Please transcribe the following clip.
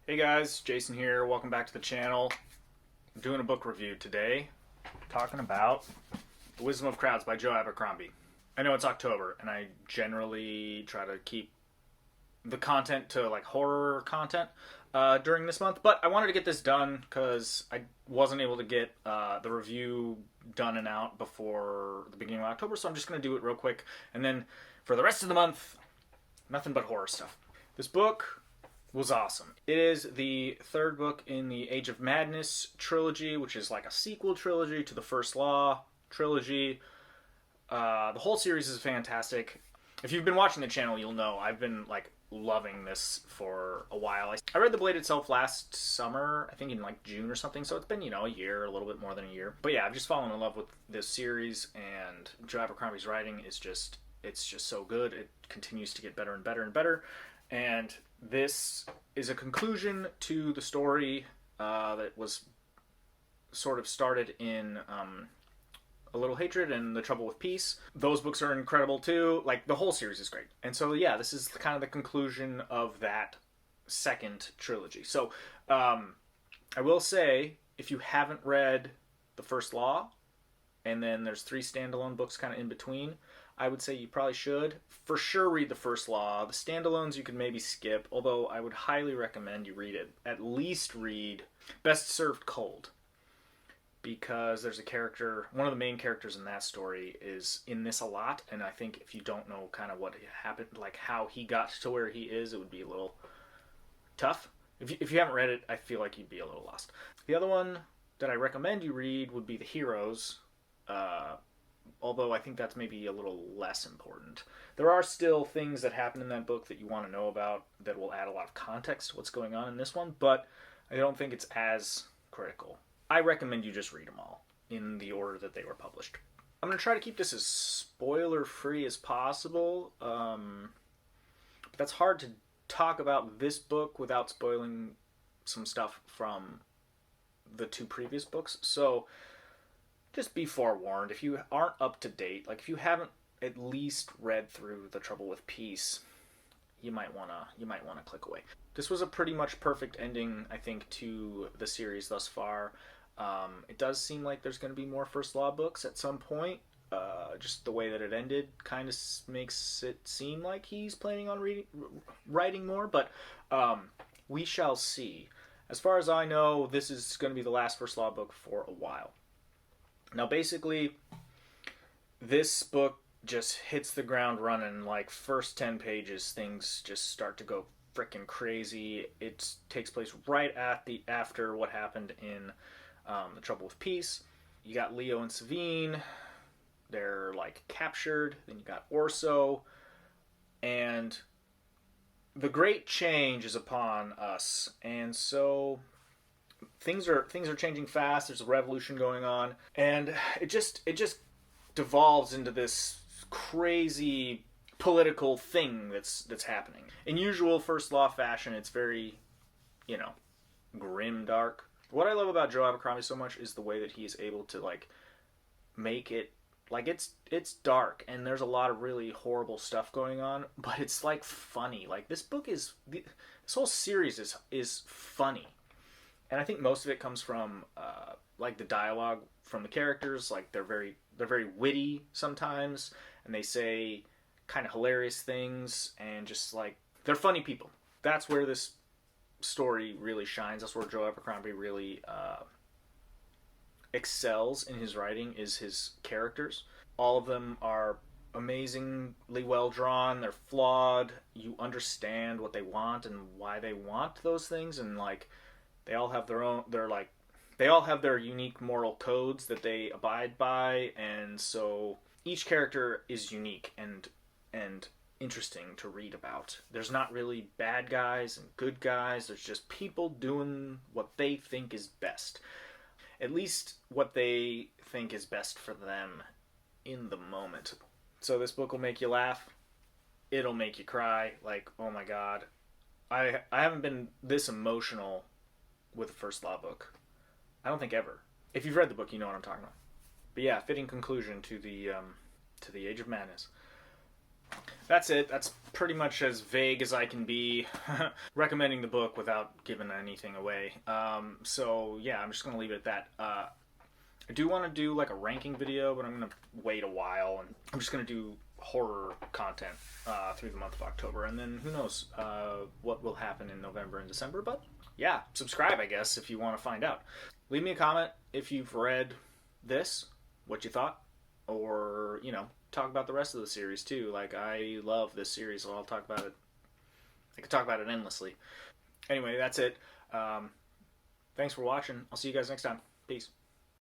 Hey guys, Jason here. Welcome back to the channel. I'm doing a book review today, talking about The Wisdom of Crowds by Joe Abercrombie. I know it's October, and I generally try to keep the content to like horror content during this month, but I wanted to get this done because I wasn't able to get the review done and out before the beginning of October, so I'm just going to do it real quick, and then for the rest of the month, nothing but horror stuff. This book was awesome. It is the third book in the Age of Madness trilogy, which is like a sequel trilogy to the First Law trilogy. The whole series is fantastic. If you've been watching the channel, you'll know I've been like loving this for a while. I read The Blade itself last summer, I think in like June or something, so it's been, a year, a little bit more than a year. But yeah, I've just fallen in love with this series, and Joe Abercrombie's writing is just so good. It continues to get better and better and better. And this is a conclusion to the story that was sort of started in A Little Hatred and The Trouble with Peace. Those books are incredible too. Like, the whole series is great. And so, yeah, this is kind of the conclusion of that second trilogy. So, I will say, if you haven't read The First Law, and then there's 3 standalone books kind of in between, I would say you probably should. For sure read The First Law. The standalones you can maybe skip, although I would highly recommend you read it. At least read Best Served Cold. Because there's a character, one of the main characters in that story is in this a lot, and I think if you don't know kind of what happened, like how he got to where he is, it would be a little tough. If you haven't read it, I feel like you'd be a little lost. The other one that I recommend you read would be The Heroes, although I think that's maybe a little less important. There are still things that happen in that book that you want to know about that will add a lot of context to what's going on in this one, but I don't think it's as critical. I recommend you just read them all in the order that they were published. I'm going to try to keep this as spoiler-free as possible, but that's hard to talk about this book without spoiling some stuff from the 2 previous books, so just be forewarned. If you aren't up to date, like if you haven't at least read through The Trouble with Peace, you might wanna click away. This was a pretty much perfect ending, I think, to the series thus far. It does seem like there's going to be more First Law books at some point. Just the way that it ended kind of makes it seem like he's planning on writing more, but we shall see. As far as I know, this is going to be the last First Law book for a while. Now, basically, this book just hits the ground running. Like, first 10 pages, things just start to go freaking crazy. It takes place right after what happened in The Trouble with Peace. You got Leo and Savine. They're, like, captured. Then you got Orso. And the great change is upon us. And so things are changing fast. There's a revolution going on, and it just devolves into this crazy political thing that's happening. In usual First Law fashion, it's very, grim, dark. What I love about Joe Abercrombie so much is the way that he is able to like make it like it's dark and there's a lot of really horrible stuff going on, but it's like funny. Like this whole series is funny. And I think most of it comes from like the dialogue from the characters. Like they're very witty sometimes, and they say kind of hilarious things, and just like they're funny people. That's where this story really shines. That's where Joe Abercrombie really excels in his writing, is his characters. All of them are amazingly well drawn. They're flawed. You understand what they want and why they want those things, and like they all have their unique moral codes that they abide by, and so each character is unique and interesting to read about. There's not really bad guys and good guys. There's just people doing what they think is best. At least what they think is best for them in the moment. So this book will make you laugh. It'll make you cry. Like, oh my god. I haven't been this emotional with a First Law book. I don't think ever. If you've read the book, you know what I'm talking about. But yeah, fitting conclusion to the Age of Madness. That's it. That's pretty much as vague as I can be recommending the book without giving anything away. So yeah, I'm just gonna leave it at that. I do want to do like a ranking video, but I'm gonna wait a while, and I'm just gonna do horror content through the month of October, and then who knows what will happen in November and December. But yeah, subscribe, I guess, if you want to find out. Leave me a comment if you've read this, what you thought, or talk about the rest of the series too. Like, I love this series, so I'll talk about it. I could talk about it endlessly. Anyway, that's it. Thanks for watching. I'll see you guys next time. Peace.